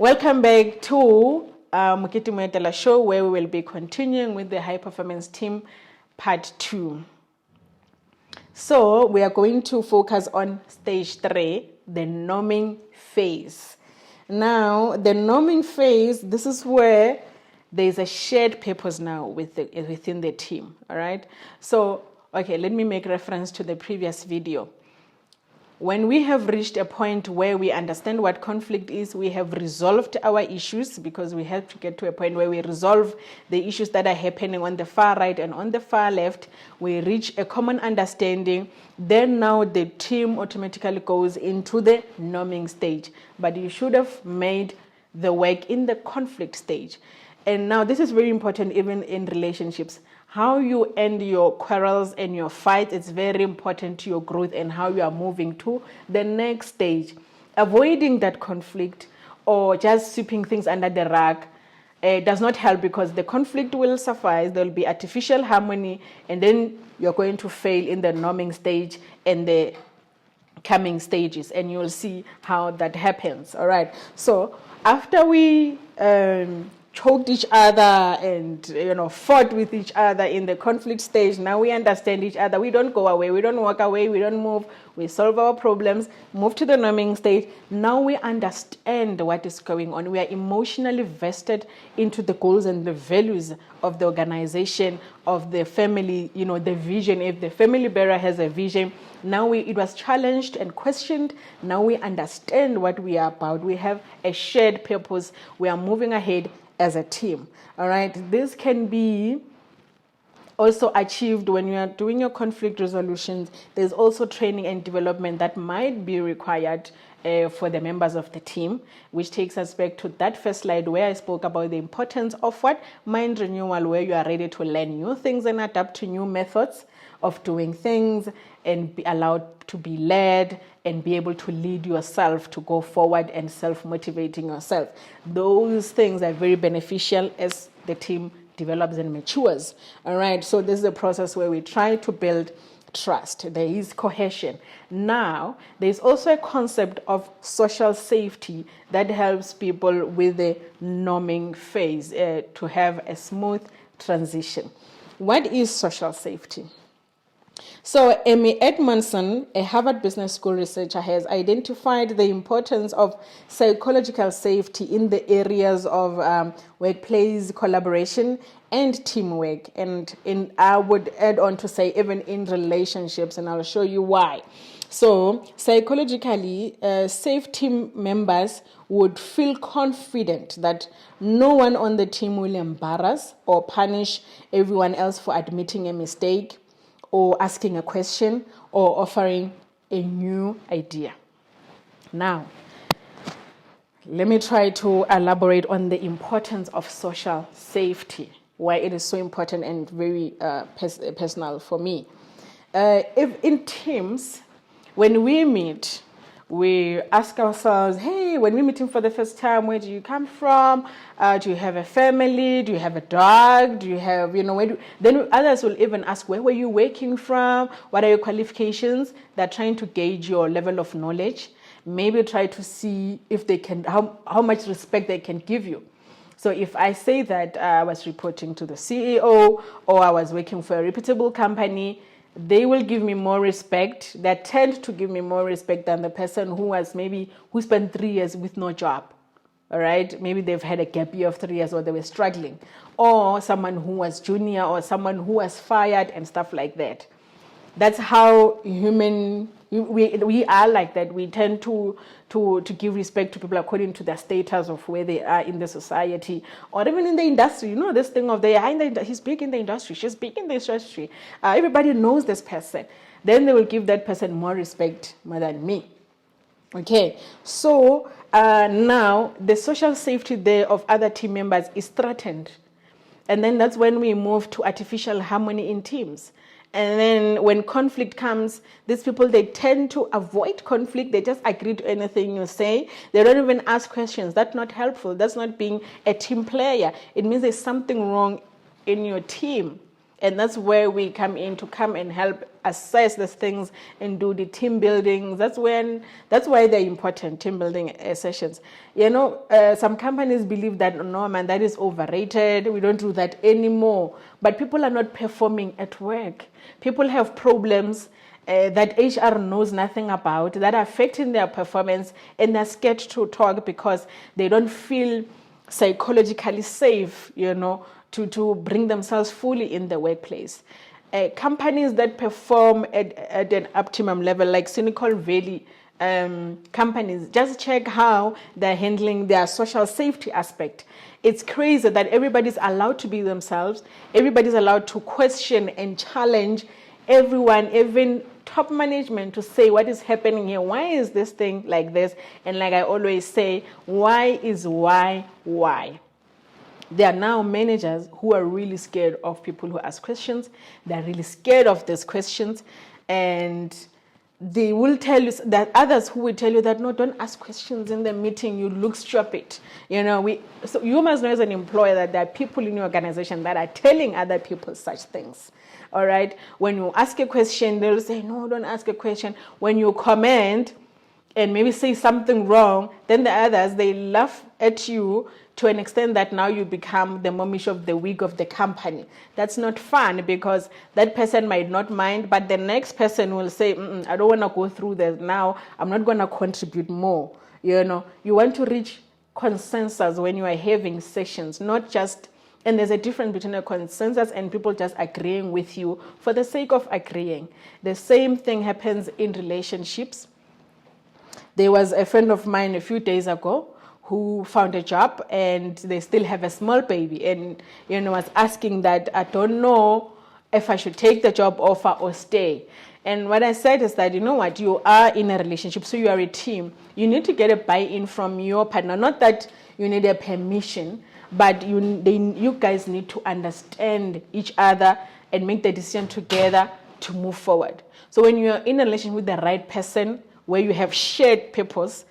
Welcome back to Mokete Moetela show, where we will be continuing with the high performance team part 2. So we are going to focus on stage 3, the norming phase. Now, the norming phase, this is where there is a shared purpose now within the team. All right. So, okay, let me make reference to the previous video. When we have reached a point where we understand what conflict is, we have resolved our issues, because we have to get to a point where we resolve the issues that are happening on the far right and on the far left. We reach a common understanding. Then now the team automatically goes into the norming stage. But you should have made the work in the conflict stage. And now this is very important even in relationships. How you end your quarrels and your fights is very important to your growth and how you are moving to the next stage. Avoiding that conflict or just sweeping things under the rug does not help, because the conflict will suffice. There will be artificial harmony, and then you're going to fail in the norming stage and the coming stages, and you'll see how that happens. All right. So after we choked each other and fought with each other in the conflict stage, now we understand each other. We don't go away, we don't walk away, we don't move, we solve our problems, move to the norming stage. Now we understand what is going on. We are emotionally vested into the goals and the values of the organization, of the family, the vision. If the family bearer has a vision, now it was challenged and questioned. Now we understand what we are about. We have a shared purpose. We are moving ahead as a team. All right. This can be also achieved when you are doing your conflict resolutions. There's also training and development that might be required for the members of the team, which takes us back to that first slide where I spoke about the importance of what? Mind renewal, where you are ready to learn new things and adapt to new methods of doing things and be allowed to be led and be able to lead yourself to go forward and self-motivating yourself. Those things are very beneficial as the team develops and matures. All right, so this is a process where we try to build trust. There is cohesion. Now, there's also a concept of social safety that helps people with the norming phase to have a smooth transition. What is social safety? So Amy Edmondson, a Harvard Business School researcher, has identified the importance of psychological safety in the areas of workplace collaboration and teamwork. And I would add on to say even in relationships, and I'll show you why. So psychologically, safe team members would feel confident that no one on the team will embarrass or punish everyone else for admitting a mistake, or asking a question, or offering a new idea. Now, let me try to elaborate on the importance of social safety, why it is so important and very personal for me. If in teams, when we meet, we ask ourselves, hey, when we're meeting for the first time, where do you come from? Do you have a family? Do you have a dog? Do you have, then others will even ask, where were you working from? What are your qualifications? They're trying to gauge your level of knowledge. Maybe try to see if they can, how much respect they can give you. So if I say that I was reporting to the CEO or I was working for a reputable company, they will give me more respect. They tend to give me more respect than the person who spent 3 years with no job. All right. Maybe they've had a gap year of 3 years, or they were struggling, or someone who was junior, or someone who was fired and stuff like that. That's how we are like that. We tend to give respect to people according to their status of where they are in the society, or even in the industry. This thing of he's big in the industry, she's big in the industry. Everybody knows this person. Then they will give that person more respect more than me. Okay, so now the social safety there of other team members is threatened. And then that's when we move to artificial harmony in teams. And then when conflict comes, these people, they tend to avoid conflict. They just agree to anything you say. They don't even ask questions. That's not helpful. That's not being a team player. It means there's something wrong in your team. And that's where we come in to come and help assess these things and do the team building. That's why they're important, team building sessions. Some companies believe that, no, man, that is overrated. We don't do that anymore. But people are not performing at work. People have problems that HR knows nothing about, that are affecting their performance, and they're scared to talk because they don't feel psychologically safe, to bring themselves fully in the workplace. Companies that perform at an optimum level, like Silicon Valley companies, just check how they're handling their social safety aspect. It's crazy that everybody's allowed to be themselves. Everybody's allowed to question and challenge everyone, even top management, to say what is happening here. Why is this thing like this? And like I always say, why is why? There are now managers who are really scared of people who ask questions. They're really scared of these questions. And they will tell you that others who will tell you that, no, don't ask questions in the meeting. You look stupid. So you must know as an employer that there are people in your organization that are telling other people such things. All right. When you ask a question, they'll say, no, don't ask a question. When you comment and maybe say something wrong, then the others, they laugh at you to an extent that now you become the momish of the week of the company. That's not fun, because that person might not mind, but the next person will say, I don't want to go through this now. I'm not going to contribute more. You want to reach consensus when you are having sessions, not just, and there's a difference between a consensus and people just agreeing with you for the sake of agreeing. The same thing happens in relationships. There was a friend of mine a few days ago who found a job, and they still have a small baby, and was asking that, I don't know if I should take the job offer or stay. And what I said is that, you are in a relationship, so you are a team. You need to get a buy-in from your partner. Not that you need a permission, but you guys need to understand each other and make the decision together to move forward. So when you're in a relationship with the right person, where you have shared purpose,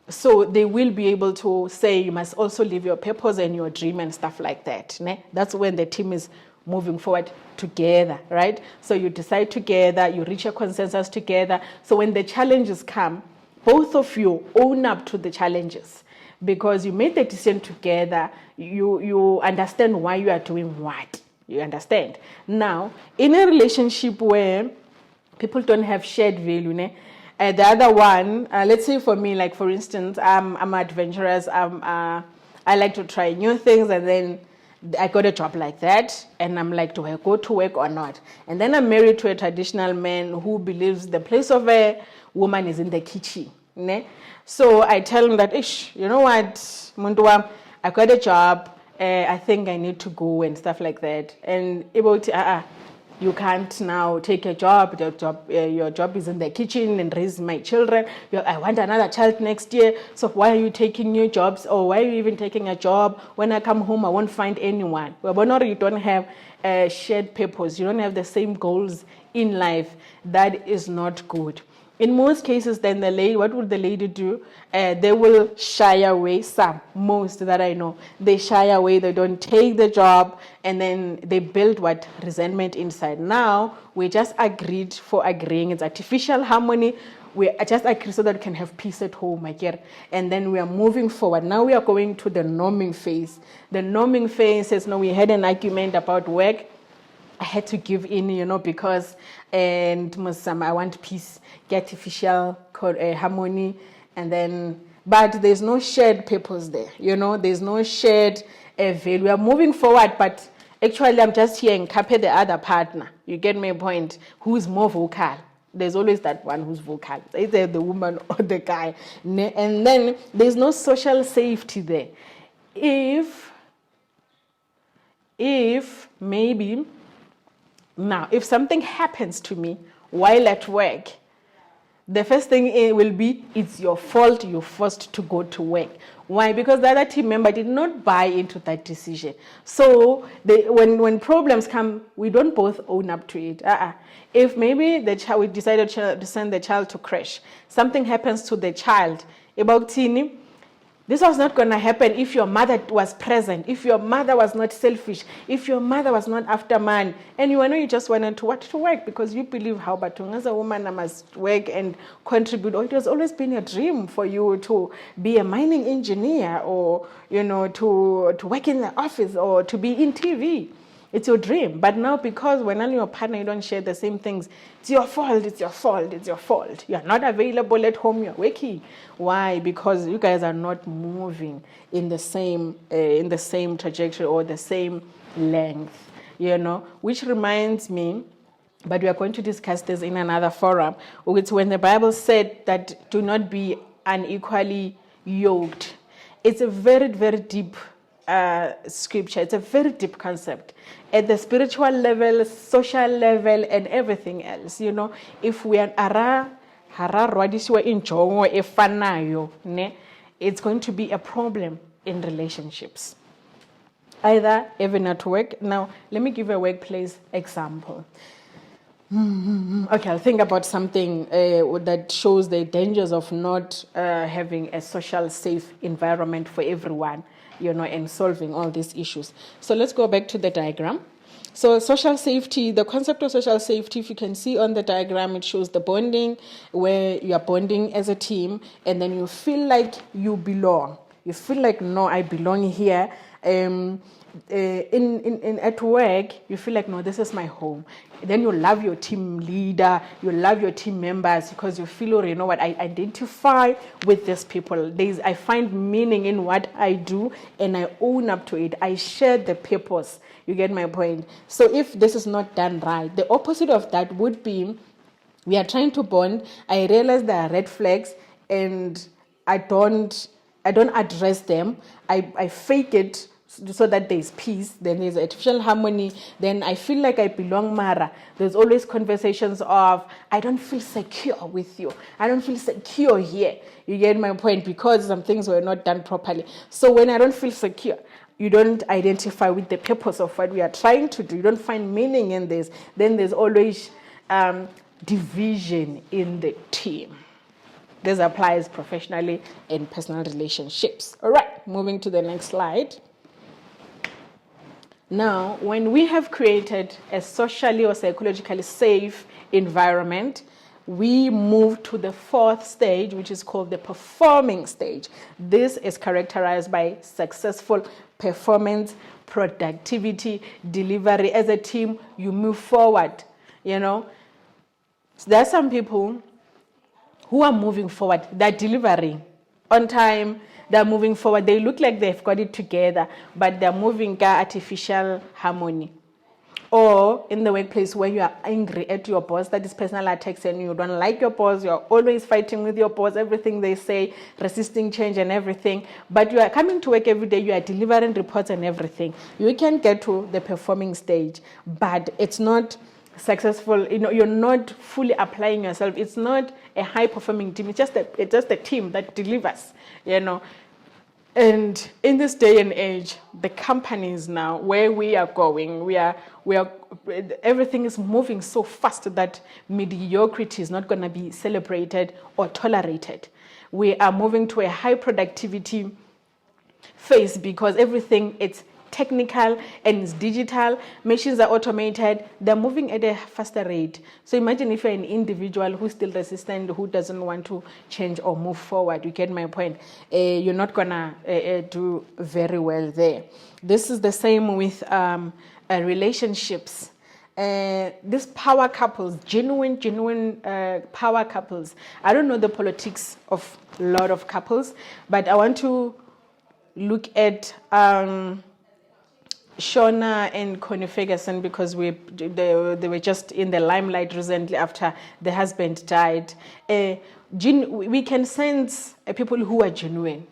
so they will be able to say, you must also live your purpose and your dream and stuff like that. That's when the team is moving forward together, right? So you decide together, you reach a consensus together. So when the challenges come, both of you own up to the challenges, because you made the decision together. You understand why you are doing what. You understand? Now, in a relationship where people don't have shared value, the other one, let's say for me, like for instance, I'm adventurous. I like to try new things, and then I got a job like that, and I'm like, do I go to work or not? And then I'm married to a traditional man who believes the place of a woman is in the kitchen. So I tell him that, you know what, Munduwa, I got a job. I think I need to go and stuff like that. And you can't now take a job. Your job is in the kitchen and raise my children. I want another child next year. So why are you taking new jobs? Or why are you even taking a job? When I come home, I won't find anyone. Well, you don't have a shared purpose. You don't have the same goals in life. That is not good. In most cases, then what would the lady do? They will shy away. Most that I know, they shy away. They don't take the job, and then they build resentment inside. Now we just agreed for agreeing. It's artificial harmony. We just agree so that we can have peace at home, and then we are moving forward. Now we are going to the numbing phase. The numbing phase says, no, we had an argument about work. I had to give in, because I want peace, get artificial harmony, and then, but there's no shared purpose there, there's no shared value. We are moving forward, but actually I'm just here and capture the other partner. You get my point? Who's more vocal? There's always that one who's vocal, either the woman or the guy. And then there's no social safety there. If maybe, now, if something happens to me while at work, the first thing it will be, it's your fault, you're forced to go to work. Why? Because the other team member did not buy into that decision. So when problems come, we don't both own up to it. If maybe we decided to send the child to crash, something happens to the child, about Tini, This was not going to happen if your mother was present, if your mother was not selfish, if your mother was not after man, and you just wanted to work because you believe how Batung as a woman I must work and contribute, or it has always been a dream for you to be a mining engineer, or to work in the office, or to be in TV. It's your dream. But now, because when and your partner, you don't share the same things, it's your fault, it's your fault, it's your fault. You're not available at home, you're working. Why? Because you guys are not moving in the same trajectory or the same length, which reminds me, but we are going to discuss this in another forum. It's when the Bible said that do not be unequally yoked. It's a very, very deep scripture. It's a very deep concept at the spiritual level, social level, and everything else. If we are it's going to be a problem in relationships. Either even at work. Now, let me give a workplace example. Okay, I'll think about something that shows the dangers of not having a social safe environment for everyone, and solving all these issues. So let's go back to the diagram. So social safety, the concept of social safety, if you can see on the diagram, it shows the bonding, where you are bonding as a team, and then you feel like you belong. You feel like, no, I belong here. At work, you feel like, no, this is my home. Then you love your team leader, you love your team members, because you feel, I identify with these people. I find meaning in what I do, and I own up to it. I share the purpose. You get my point? So if this is not done right, the opposite of that would be, we are trying to bond. I realize there are red flags, and I don't address them. I fake it so that there's peace, then there's artificial harmony, then I feel like I belong, Mara. There's always conversations of, I don't feel secure with you. I don't feel secure here. You get my point? Because some things were not done properly. So when I don't feel secure, you don't identify with the purpose of what we are trying to do. You don't find meaning in this. Then there's always division in the team. This applies professionally in personal relationships. All right, moving to the next slide. Now, when we have created a socially or psychologically safe environment, we move to the fourth stage, which is called the performing stage. This is characterized by successful performance, productivity, delivery. As a team, you move forward. So there are some people who are moving forward. They're delivering on time. They're moving forward. They look like they've got it together, but they're moving artificial harmony. Or in the workplace where you are angry at your boss, that is personal attacks, and you don't like your boss, you're always fighting with your boss, everything they say, resisting change and everything. But you are coming to work every day, you are delivering reports and everything. You can get to the performing stage, but it's not successful. You're not fully applying yourself. It's not a high-performing team. It's just a team that delivers, And in this day and age, the companies now, where we are going, we are everything is moving so fast that mediocrity is not going to be celebrated or tolerated. We are moving to a high productivity phase because everything it's technical and it's digital. Machines are automated. They're moving at a faster rate. So imagine if you're an individual who's still resistant, who doesn't want to change or move forward. You get my point. You're not gonna do very well there. This is the same with relationships. These power couples, genuine power couples. I don't know the politics of a lot of couples, but I want to look at Shona and Connie Ferguson, because they were just in the limelight recently after the husband died. We can sense people who are genuine.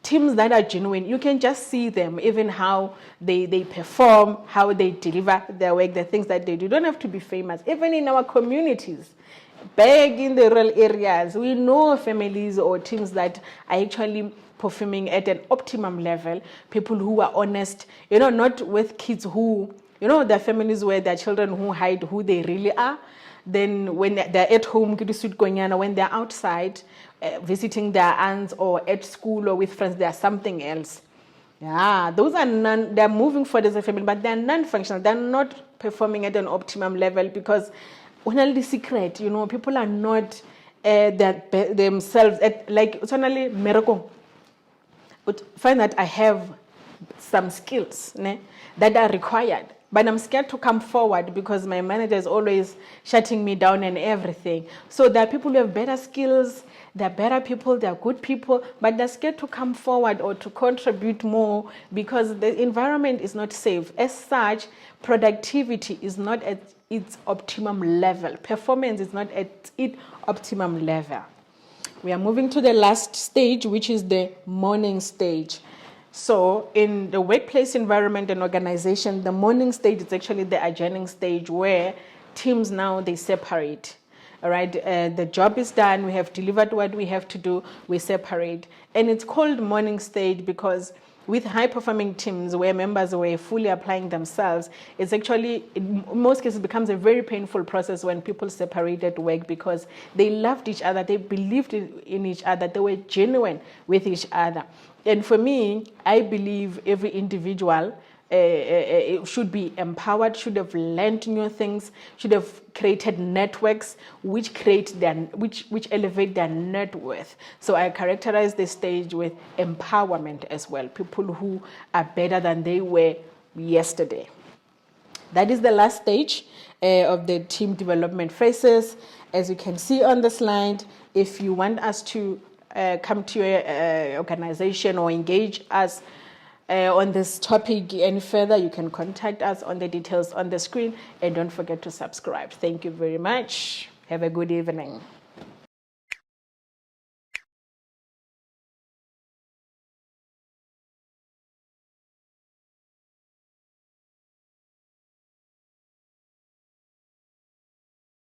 Teams that are genuine, you can just see them, even how they perform, how they deliver their work, the things that they do. You don't have to be famous. Even in our communities, back in the rural areas, we know families or teams that are actually performing at an optimum level, people who are honest, not with kids who You know, there are families where there are children who hide who they really are. Then when they're at home, when they're outside visiting their aunts or at school or with friends, they're something else. Yeah, those are they're moving forward as a family, but they're non-functional. They're not performing at an optimum level because only the secret, you know, people are not themselves at, like, it's only miracle. But find that I have some skills that are required, but I'm scared to come forward because my manager is always shutting me down and everything. So there are people who have better skills, they're better people, they're good people, but they're scared to come forward or to contribute more because the environment is not safe. As such, productivity is not at its optimum level. Performance is not at its optimum level. We are moving to the last stage, which is the morning stage. So in the workplace environment and organization, the morning stage is actually the adjourning stage where teams now, they separate. All right, the job is done, we have delivered what we have to do, we separate. And it's called morning stage because with high-performing teams where members were fully applying themselves, it's actually, in most cases, becomes a very painful process when people separate at work because they loved each other, they believed in each other, they were genuine with each other. And for me, I believe every individual should be empowered, should have learned new things, should have created networks which elevate their net worth. So I characterize this stage with empowerment as well. People who are better than they were yesterday. That is the last stage of the team development phases. As you can see on the slide, if you want us to come to your organization or engage us on this topic any further, you can contact us on the details on the screen, and don't forget to subscribe. Thank you very much. Have a good evening.